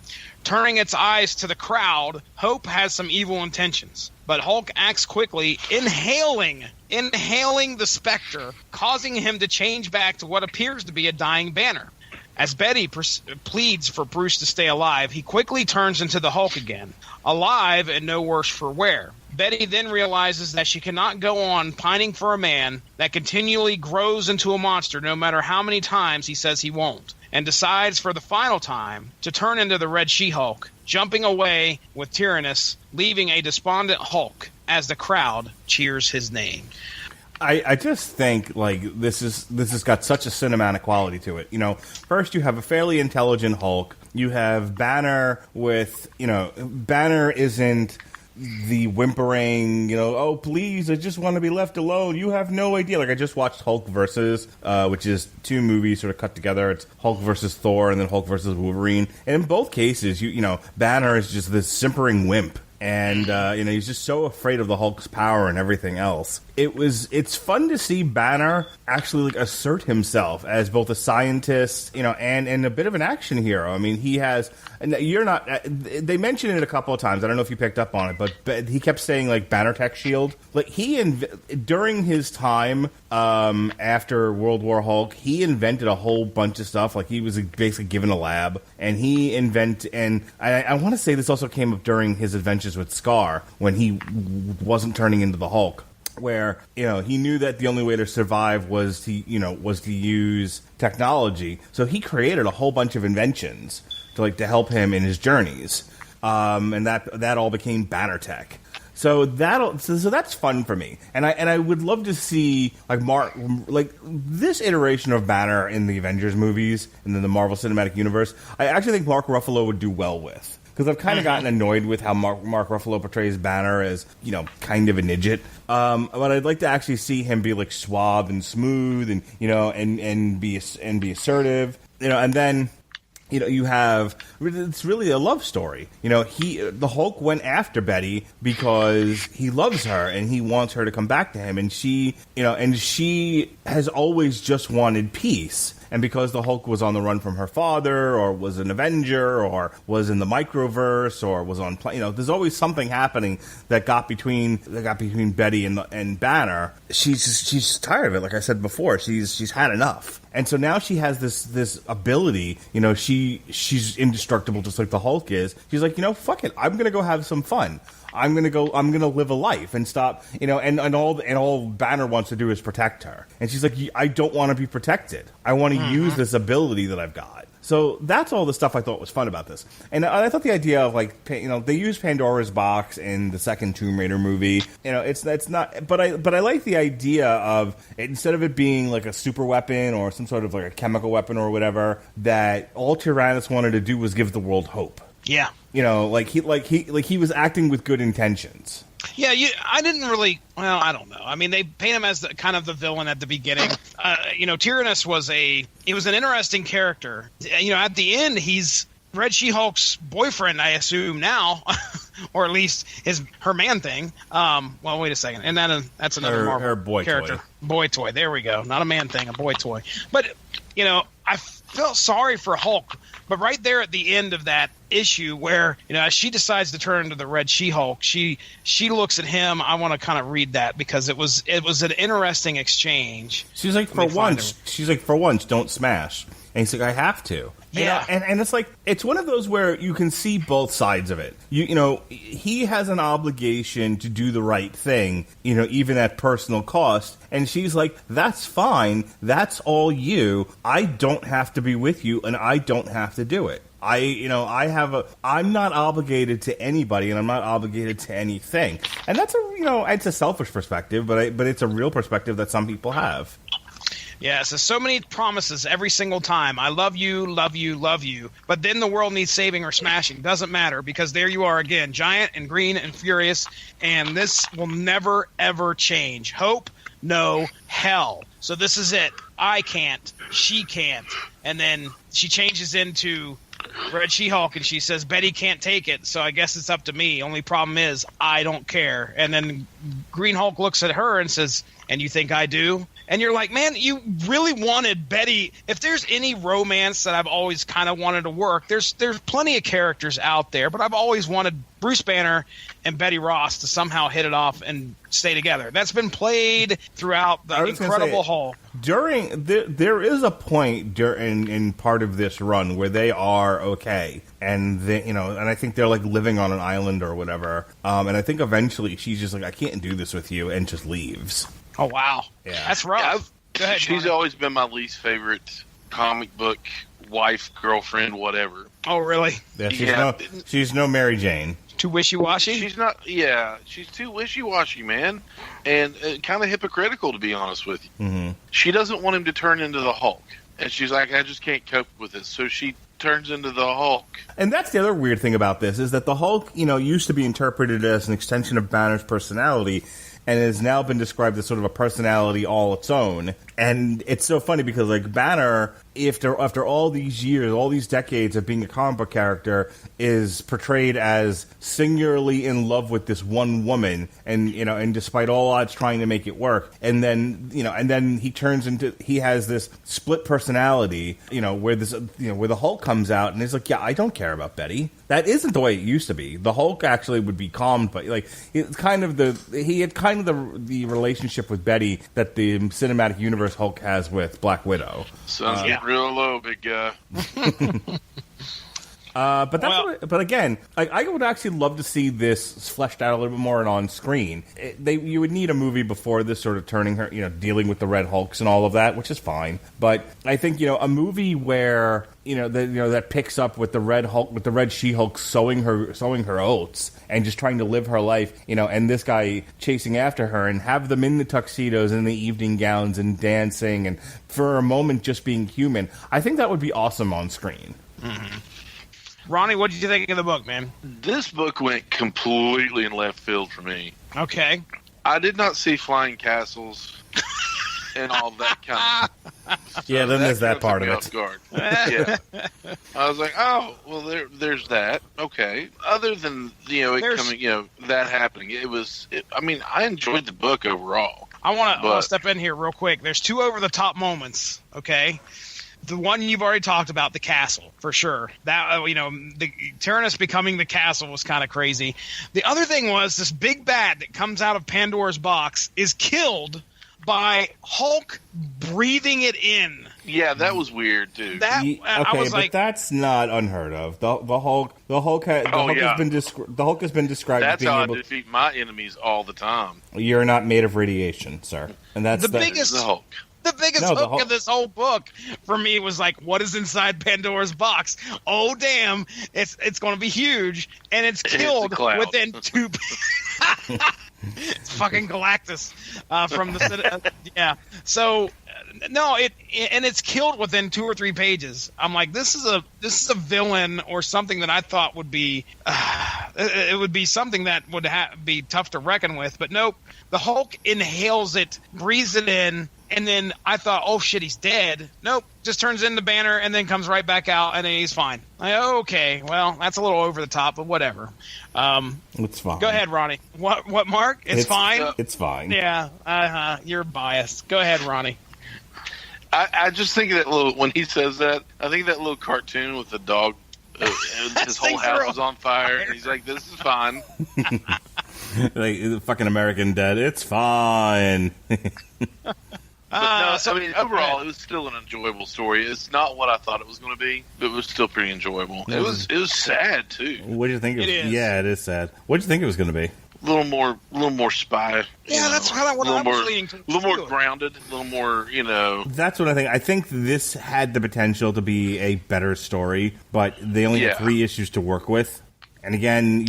Turning its eyes to the crowd, Hope has some evil intentions. But Hulk acts quickly, inhaling the specter, causing him to change back to what appears to be a dying Banner. As Betty pleads for Bruce to stay alive, he quickly turns into the Hulk again, alive and no worse for wear. Betty then realizes that she cannot go on pining for a man that continually grows into a monster no matter how many times he says he won't, and decides for the final time to turn into the Red She-Hulk, jumping away with Tyrannus, leaving a despondent Hulk as the crowd cheers his name. I just think like this has got such a cinematic quality to it. First you have a fairly intelligent Hulk. You have Banner with Banner isn't the whimpering, oh please, I just want to be left alone. You have no idea. Like I just watched Hulk versus, which is two movies sort of cut together. It's Hulk versus Thor and then Hulk versus Wolverine. And in both cases, Banner is just this simpering wimp. And, he's just so afraid of the Hulk's power and everything else. It's fun to see Banner actually assert himself as both a scientist, and a bit of an action hero. I mean, he has, and they mentioned it a couple of times. I don't know if you picked up on it, but he kept saying like Banner Tech Shield. Like during his time, after World War Hulk, he invented a whole bunch of stuff. Like he was basically given a lab, and I want to say this also came up during his adventures with Scar when he wasn't turning into the Hulk, where he knew that the only way to survive was to use technology. So he created a whole bunch of inventions to help him in his journeys, and that all became Banner Tech. So that's fun for me, and I would love to see this iteration of Banner in the Avengers movies and then the Marvel Cinematic Universe. I actually think Mark Ruffalo would do well with. Because I've kind of gotten annoyed with how Mark Ruffalo portrays Banner as, kind of an idiot. But I'd like to actually see him be like suave and smooth, and and be assertive, and then it's really a love story. The Hulk went after Betty because he loves her and he wants her to come back to him, and she has always just wanted peace. And because the Hulk was on the run from her father, or was an Avenger, or was in the microverse, or was on there's always something happening that got between Betty and Banner. She's tired of it. Like I said before, she's had enough. And so now she has this ability. She's indestructible, just like the Hulk is. She's like, fuck it, I'm gonna go have some fun. I'm gonna live a life and stop, and all Banner wants to do is protect her. And she's like, I don't want to be protected. I want to use this ability that I've got. So that's all the stuff I thought was fun about this. And I thought the idea of they use Pandora's box in the second Tomb Raider movie. It's not, but I like the idea of instead of it being like a super weapon or some sort of like a chemical weapon or whatever, that all Tyrannus wanted to do was give the world hope. Yeah. He was acting with good intentions. Yeah, I didn't really. Well, I don't know. I mean, they paint him as kind of the villain at the beginning. Tyrannus was an interesting character. At the end, he's Red She-Hulk's boyfriend, I assume now, or at least her man thing. Well, wait a second, and that's another Marvel her boy character. Toy. Boy toy. There we go. Not a man thing, a boy toy. But I felt sorry for Hulk. But right there at the end of that issue where, as she decides to turn into the Red She-Hulk, she looks at him. I want to kind of read that because it was an interesting exchange. She's like, for once, don't smash. And he's like, I have to. Yeah. And it's like, it's one of those where you can see both sides of it. He has an obligation to do the right thing, even at personal cost. And she's like, that's fine. That's all you. I don't have to be with you, and I don't have to do it. I'm not obligated to anybody, and I'm not obligated to anything. And that's it's a selfish perspective, but it's a real perspective that some people have. Yeah, so many promises every single time. I love you, love you, love you. But then the world needs saving or smashing. Doesn't matter, because there you are again, giant and green and furious, and this will never, ever change. Hope, no, hell. So this is it. I can't. She can't. And then she changes into Red She-Hulk, and she says, Betty can't take it, so I guess it's up to me. Only problem is, I don't care. And then Green Hulk looks at her and says, and you think I do? And you're like, man, you really wanted Betty. If there's any romance that I've always kind of wanted to work, there's plenty of characters out there, but I've always wanted Bruce Banner and Betty Ross to somehow hit it off and stay together. That's been played throughout the Incredible Hulk. There is a point in part of this run where they are okay, and and I think they're like living on an island or whatever. And I think eventually she's just like, I can't do this with you, and just leaves. Oh, wow. Yeah. That's rough. Yeah, she's always been my least favorite comic book wife, girlfriend, whatever. Oh, really? Yeah, she's no Mary Jane. Too wishy-washy? She's not. Yeah, she's too wishy-washy, man, and kind of hypocritical, to be honest with you. Mm-hmm. She doesn't want him to turn into the Hulk, and she's like, I just can't cope with it. So she turns into the Hulk. And that's the other weird thing about this, is that the Hulk, used to be interpreted as an extension of Banner's personality, and has now been described as sort of a personality all its own. And it's so funny because, like, Banner, after all these years, all these decades of being a comic book character, is portrayed as singularly in love with this one woman, and despite all odds trying to make it work. And then, he has this split personality, where the Hulk comes out and he's like, yeah, I don't care about Betty. That isn't the way it used to be. The Hulk actually would be calmed, but it's kind of the relationship with Betty that the cinematic universe Hulk has with Black Widow. Sounds real low, big guy. But again, I would actually love to see this fleshed out a little bit more and on screen. You would need a movie before this, sort of turning her, dealing with the Red Hulks and all of that, which is fine. But I think a movie where that picks up with the Red Hulk, with the Red She-Hulk sowing her oats and just trying to live her life, and this guy chasing after her, and have them in the tuxedos and the evening gowns and dancing, and for a moment just being human. I think that would be awesome on screen. Mm-hmm. Ronnie, what did you think of the book, man? This book went completely in left field for me. Okay. I did not see flying castles and all that kind of stuff. Yeah, then there's that part of it. Guard. Yeah. I was like, oh, well, there's that. Okay. Other than, that happening, I enjoyed the book overall. I want to step in here real quick. There's two over-the-top moments, okay? The one you've already talked about, the castle, for sure. That the Tyrannus becoming the castle was kind of crazy. The other thing was this big bad that comes out of Pandora's box is killed by Hulk breathing it in. Yeah, that was weird too. I was like, but that's not unheard of. The Hulk has been described as being able to defeat my enemies all the time. You're not made of radiation, sir, and that's the biggest Hulk. The biggest hook of this whole book for me was like, what is inside Pandora's box? Oh, damn, it's going to be huge, and it's killed within two... It's fucking Galactus from the... yeah. So, no, it's killed within 2 or 3 pages. I'm like, this is a villain or something that I thought would be... it would be something that would be tough to reckon with, but nope. The Hulk inhales it, breathes it in, and then I thought, oh shit, he's dead. Nope, just turns into Banner and then comes right back out, and then he's fine. Okay, well, that's a little over the top, but whatever. It's fine. Go ahead, Ronnie. What, Mark? It's fine? It's fine. Yeah, you're biased. Go ahead, Ronnie. I just think that when he says that, I think that little cartoon with the dog, his whole house was on fire, and he's like, this is fine. Like fucking American Dad, it's fine. Overall, it was still an enjoyable story. It's not what I thought it was going to be, but it was still pretty enjoyable. It was sad too. What did you think? Yeah, it is sad. What did you think it was going to be? A little more spy. Yeah, that's kind of what I was leaning to. A little more grounded. A little more, That's what I think. I think this had the potential to be a better story, but they only had 3 issues to work with. And again,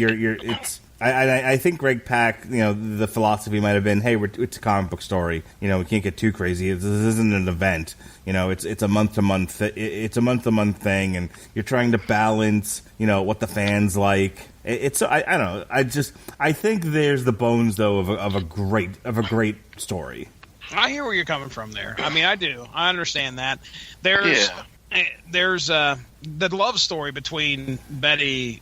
I think Greg Pak, the philosophy might have been, hey, it's a comic book story. We can't get too crazy. This isn't an event. It's a month-to-month thing, and you're trying to balance, what the fans like. I don't know. I think there's the bones though of a great story. I hear where you're coming from there. I mean, I do. I understand that. There's the love story between Betty,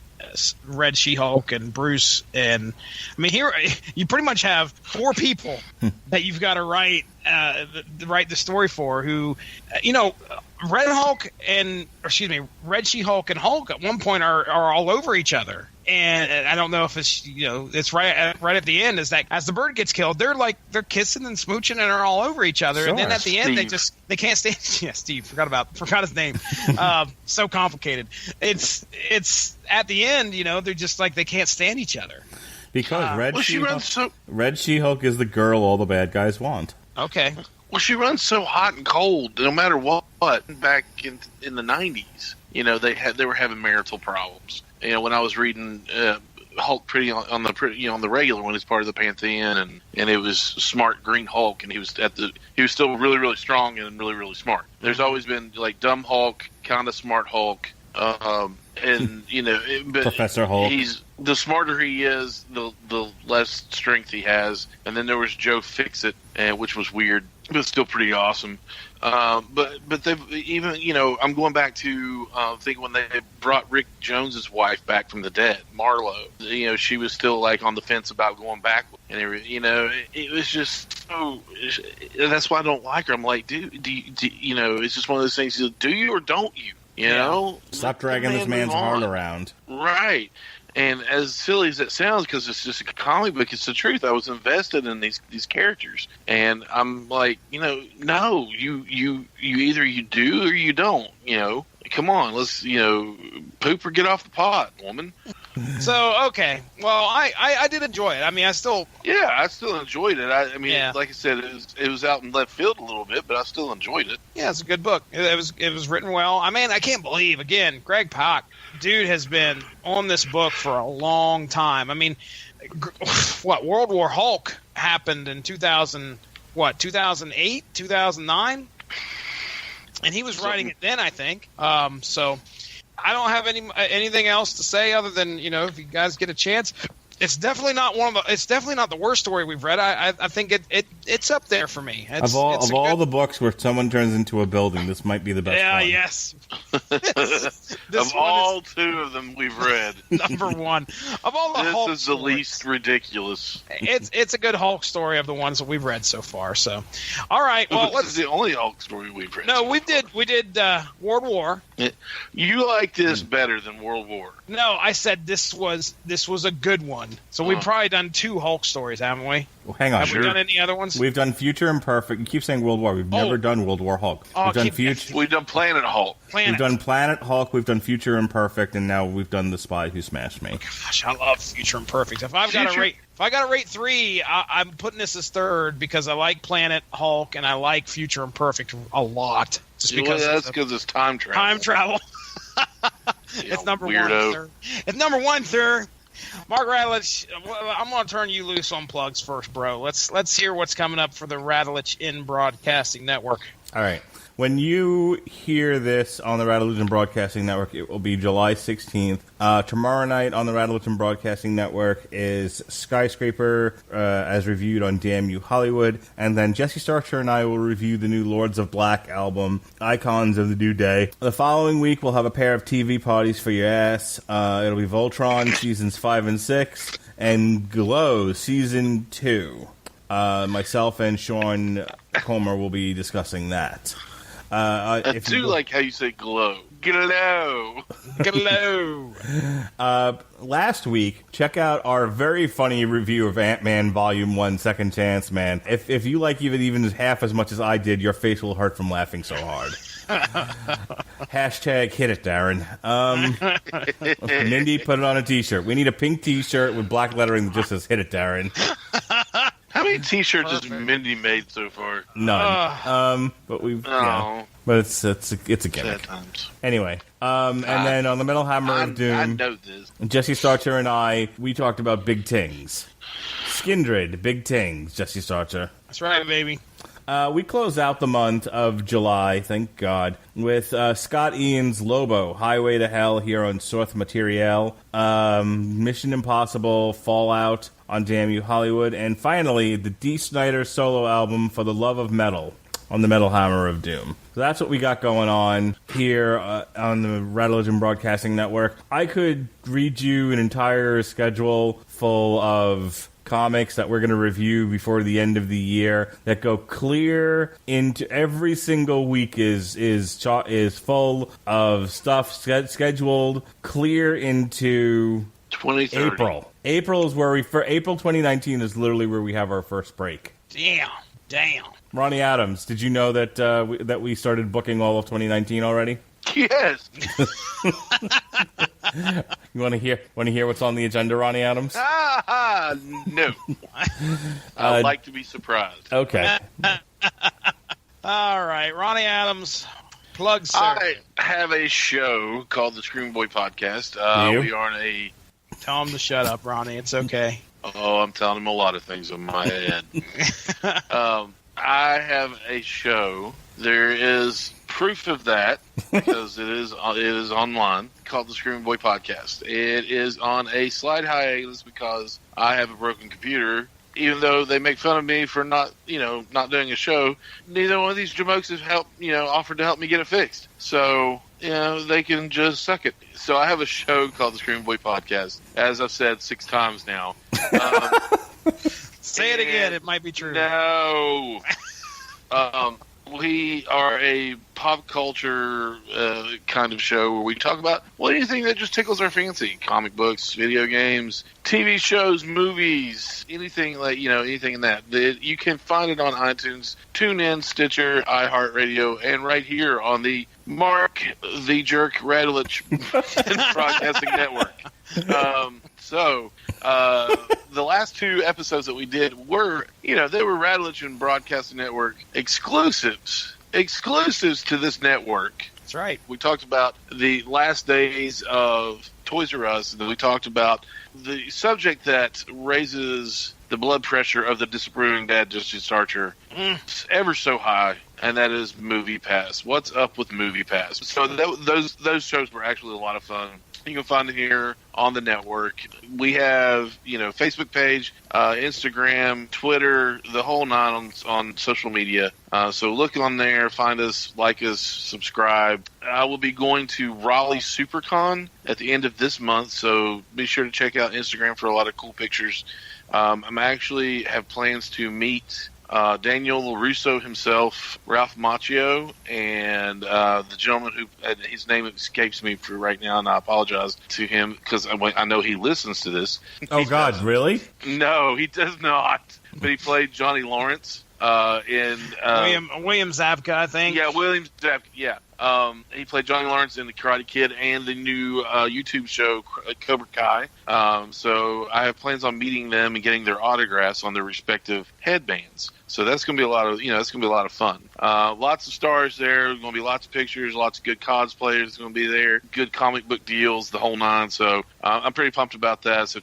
Red She-Hulk, and Bruce, and I mean, here you pretty much have 4 people that you've got to write the story for. Who, Red She-Hulk and Hulk at one point are all over each other. And I don't know if it's right at the end as the bird gets killed, they're kissing and smooching and are all over each other. Sure. And then at the end they can't stand. Yeah, Steve, forgot his name. So complicated. It's at the end, they're just like they can't stand each other. Because Red She-Hulk is the girl all the bad guys want. Okay. Well, she runs so hot and cold, no matter what. Back in the 90s, they were having marital problems. When I was reading Hulk on the regular one, he's part of the Pantheon, and it was Smart Green Hulk, and he was still really, really strong and really, really smart. There's always been like dumb Hulk, kind of smart Hulk, but Professor Hulk. The smarter he is, the less strength he has. And then there was Joe Fixit, which was weird, but still pretty awesome. But they've even, I'm going back to think when they brought Rick Jones's wife back from the dead, Marlo. She was still like on the fence about going back, and it was just so. That's why I don't like her. I'm like, dude, it's just one of those things. Do you or don't you? Stop dragging this man's heart around. Right. And as silly as it sounds, because it's just a comic book, it's the truth. I was invested in these characters, and I'm like, no, you either you do or you don't. Come on, let's poop or get off the pot, woman. So okay, well, I did enjoy it. I mean, I still enjoyed it. Like I said, it was out in left field a little bit, but I still enjoyed it. Yeah, it's a good book. It was written well. I mean, I can't believe again, Greg Pak, dude has been on this book for a long time. I mean, World War Hulk happened in 2008, 2009, and he was writing it then, I think. So. I don't have anything else to say other than if you guys get a chance, it's definitely not the worst story we've read. I think it's up there for me. Of all the books where someone turns into a building, this might be the best. Yeah, one. Yes. Of all two of them we've read, number one. Of all the Hulk this is the least ridiculous. It's a good Hulk story of the ones that we've read so far. So, all right. Well, this is the only Hulk story we've read. No, we did World War. You like this better than World War? No, I said this was a good one. So we've probably done 2 Hulk stories, haven't we? Well, hang on. Have we done any other ones? We've done Future Imperfect. You keep saying World War. We've never done World War Hulk. We've done Future. We've done Planet Hulk. We've done Planet Hulk. We've done Future Imperfect, and now we've done The Spy Who Smashed Me. Gosh, I love Future Imperfect. If I got to rate 3, I'm putting this as 3rd because I like Planet Hulk and I like Future Imperfect a lot. Just because that's because it's time travel. Time travel. It's number weirdo. 1, sir. It's number 1, sir. Mark Radulich, I'm going to turn you loose on plugs first, bro. Let's hear what's coming up for the Radulich in Broadcasting Network. All right. When you hear this on the Radulich Broadcasting Network, it will be July 16th. Tomorrow night on the Radulich Broadcasting Network is Skyscraper, as reviewed on Damn You Hollywood. And then Jesse Starcher and I will review the new Lords of Black album, Icons of the New Day. The following week, we'll have a pair of TV parties for your ass. It'll be Voltron, Seasons 5 and 6, and Glow, Season 2. Myself and Sean Comer will be discussing that. I do like how you say glow. Glow. Glow. Last week, check out our very funny review of Ant-Man Volume 1, Second Chance, man. If you like even half as much as I did, your face will hurt from laughing so hard. Hashtag hit it, Darren. Mindy, put it on a t-shirt. We need a pink t-shirt with black lettering that just says hit it, Darren. How many t-shirts has Mindy made so far? None. But we've but it's a gimmick. Anyway, and then on the Metal Hammer of Doom, I know this. Jesse Starcher and I, we talked about big tings. Skindred, big tings, Jesse Starcher. That's right, baby. We close out the month of July, thank God, with Scott Ian's Lobo, Highway to Hell here on Source Material, Mission Impossible, Fallout on Damn You Hollywood, and finally, the Dee Snider solo album For the Love of Metal on the Metal Hammer of Doom. So that's what we got going on here on the Radulich Broadcasting Network. I could read you an entire schedule full of comics that we're going to review before the end of the year that go clear into every single week is full of stuff scheduled clear into 2030. April. April is where April 2019 is literally where we have our first break. Damn. Ronnie Adams, did you know that we started booking all of 2019 already? Yes. You want to hear what's on the agenda, Ronnie Adams? No. I'd like to be surprised. Okay. All right, Ronnie Adams, plug sir. I have a show called the Scream Boy Podcast. We are on a... Tell him to shut up, Ronnie. It's okay. Oh, I'm telling him a lot of things in my head. I have a show. There is proof of that because it is online, called the Scream Boy Podcast. It is on a slight hiatus because I have a broken computer. Even though they make fun of me for not doing a show, neither one of these jamokes have offered to help me get it fixed. So, they can just suck it. So I have a show called the Scream Boy Podcast, as I've said 6 times now. Say it again. It might be true. No. We are a pop culture kind of show where we talk about anything that just tickles our fancy. Comic books, video games, TV shows, movies, anything anything in that. You can find it on iTunes, TuneIn, Stitcher, iHeartRadio, and right here on the Mark the Jerk Radulich Broadcasting Network. The last 2 episodes that we did were, they were Radulich and Broadcasting Network exclusives to this network. That's right. We talked about the last days of Toys R Us, and then we talked about the subject that raises the blood pressure of the disapproving dad, Justice Archer, ever so high, and that is Movie Pass. What's up with Movie Pass? So those shows were actually a lot of fun. You can find it here on the network. We have, Facebook page, Instagram, Twitter, the whole nine on social media. So look on there, find us, like us, subscribe. I will be going to Raleigh SuperCon at the end of this month, so be sure to check out Instagram for a lot of cool pictures. I'm actually have plans to meet Daniel LaRusso himself, Ralph Macchio, and the gentleman who his name escapes me for right now, and I apologize to him because I know he listens to this. Oh, God, really? No, he does not. But he played Johnny Lawrence in William Zabka, I think. Yeah, William Zabka. Yeah. He played Johnny Lawrence in The Karate Kid and the new YouTube show Cobra Kai. So I have plans on meeting them and getting their autographs on their respective headbands. So that's going to be a lot of fun. Lots of stars there. There's going to be lots of pictures, lots of good cosplayers going to be there, good comic book deals, the whole nine. So I'm pretty pumped about that. So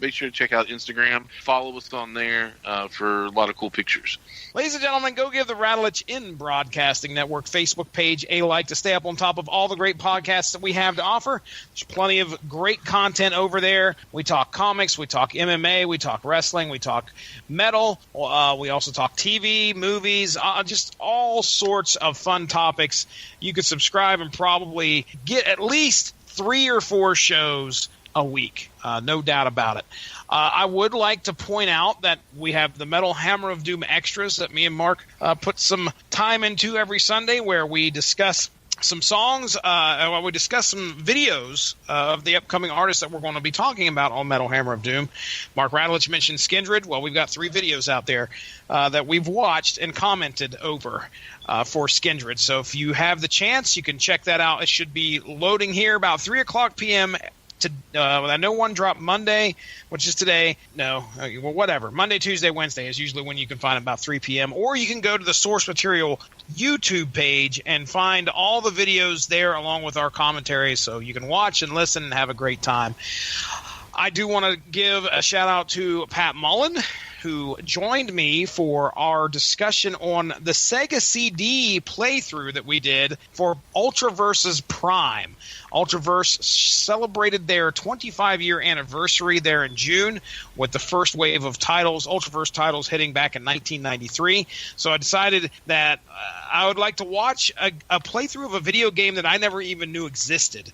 make sure to check out Instagram. Follow us on there for a lot of cool pictures. Ladies and gentlemen, go give the Radulich in Broadcasting Network Facebook page a like to stay up on top of all the great podcasts that we have to offer. There's plenty of great content over there. We talk comics, we talk MMA, we talk wrestling, we talk metal, we also talk TV, movies, just all sorts of fun topics. You could subscribe and probably get at least 3 or 4 shows a week. No doubt about it. I would like to point out that we have the Metal Hammer of Doom extras that me and Mark put some time into every Sunday, where we discuss some songs, we discuss some videos of the upcoming artists that we're going to be talking about on Metal Hammer of Doom. Mark Radulich mentioned Skindred. Well, we've got 3 videos out there that we've watched and commented over for Skindred. So if you have the chance, you can check that out. It should be loading here about 3 o'clock p.m. I know one dropped Monday, which is today. No, well, whatever. Monday, Tuesday, Wednesday is usually when you can find it, about 3 p.m. Or you can go to the Source Material YouTube page and find all the videos there along with our commentary, so you can watch and listen and have a great time. I do want to give a shout-out to Pat Mullen, who joined me for our discussion on the Sega CD playthrough that we did for Ultraverse's Prime. Ultraverse celebrated their 25-year anniversary there in June with the first wave of titles, Ultraverse titles, hitting back in 1993. So I decided that I would like to watch a playthrough of a video game that I never even knew existed.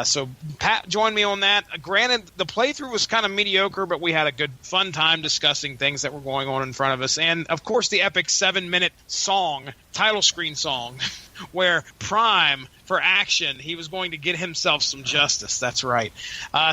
So Pat joined me on that. Granted, the playthrough was kind of mediocre, but we had a good, fun time discussing things that were going on in front of us. And, of course, the epic 7-minute song, title screen song, where Prime, for action, he was going to get himself some justice. That's right.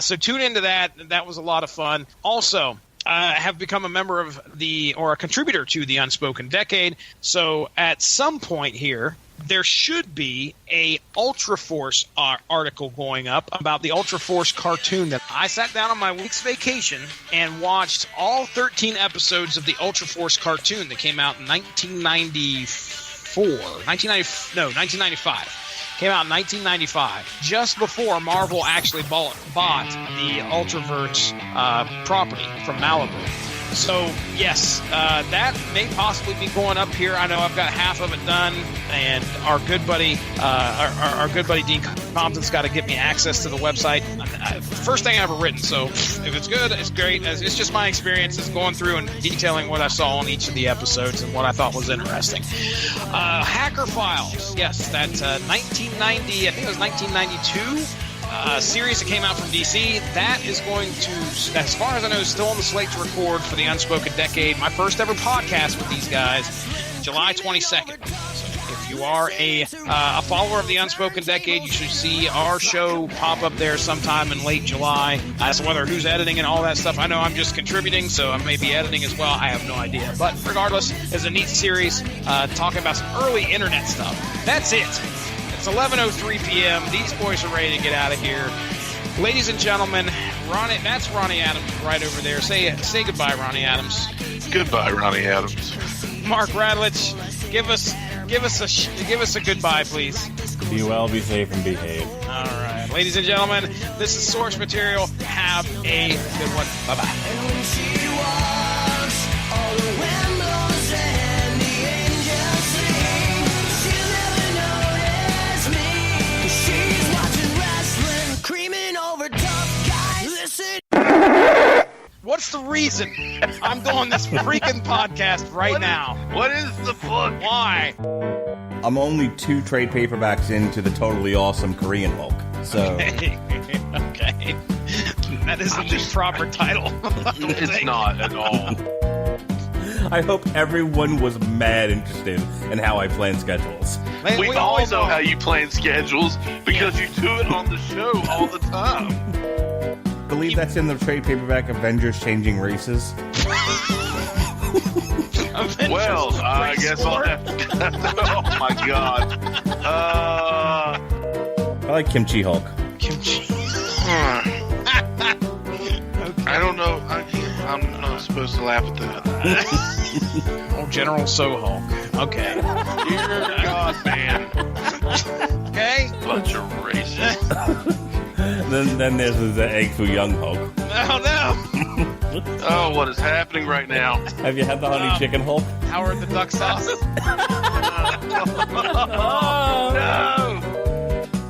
So tune into that. That was a lot of fun. Also, I have become a member of a contributor to the Unspoken Decade. So at some point here, there should be a Ultra Force article going up about the Ultra Force cartoon. That I sat down on my week's vacation and watched all 13 episodes of the Ultra Force cartoon that came out in 1994. 1995. Came out in 1995, just before Marvel actually bought the Ultraverse property from Malibu. So, yes, that may possibly be going up here. I know I've got half of it done, and our good buddy Dean Compton's got to get me access to the website. First thing I've ever written, so if it's good, it's great. It's just my experiences going through and detailing what I saw on each of the episodes and what I thought was interesting. Hacker Files, yes, that 1990, I think it was 1992. Series that came out from DC, that is going to, as far as I know, is still on the slate to record for the Unspoken Decade. My first ever podcast with these guys, July 22nd. So if you are a follower of the Unspoken Decade, you should see our show pop up there sometime in late July. As to whether who's editing and all that stuff, I know I'm just contributing, so I may be editing as well. I have no idea. But regardless, it's a neat series talking about some early internet stuff. That's it. It's 11:03 p.m. These boys are ready to get out of here. Ladies and gentlemen, Ronnie, that's Ronnie Adams right over there. Say goodbye, Ronnie Adams. Goodbye, Ronnie Adams. Mark Radulich, give us a goodbye, please. Be well, be safe, and behave. All right, ladies and gentlemen, this is Source Material. Have a good one. Bye-bye. What's the reason I'm doing this freaking podcast right now? What is the book? Why? I'm only 2 trade paperbacks into the totally awesome Korean Hulk. So Okay. That isn't the proper title. It's not at all. I hope everyone was mad interested in how I plan schedules. We all know how you plan schedules because you do it on the show all the time. I believe that's in the trade paperback Avengers Changing Races. Well, I guess I'll have to... Oh, my God. I like Kimchi Hulk. Kimchi. Okay. I don't know. I'm not supposed to laugh at that. Oh, General Hulk. Okay. Dear God, man. Okay. Bunch of racists. Then there's the Egg Foo Young Hulk. Oh, no. Oh, what is happening right now? Have you had the honey chicken Hulk? Howard the Duck Sauce. Oh, no.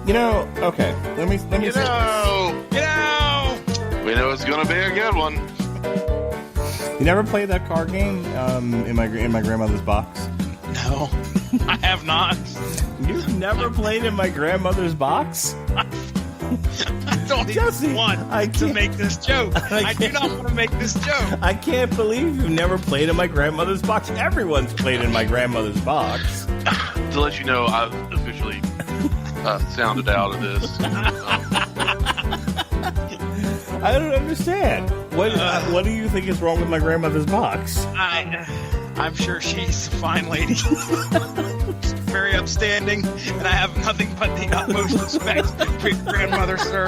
You know, okay. Let me You say know. We know it's going to be a good one. You never played that card game in my grandmother's box? No, I have not. You've never played in my grandmother's box? I don't even want to make this joke. I do not want to make this joke. I can't believe you've never played in my grandmother's box. Everyone's played in my grandmother's box. To let you know, I've officially sounded out of this. I don't understand. What do you think is wrong with my grandmother's box? I'm sure she's a fine lady. Very upstanding, and I have nothing but the utmost respect for your grandmother, sir.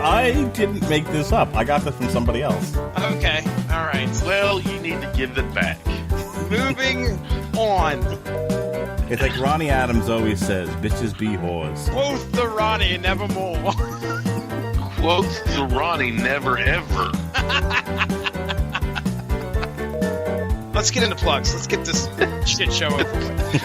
I didn't make this up. I got this from somebody else. Okay, all right. Well, you need to give it back. Moving on. It's like Ronnie Adams always says, bitches be whores. Quoth the Ronnie, nevermore. Quote the Ronnie, never ever. Let's get into plugs. Let's get this shit show over with.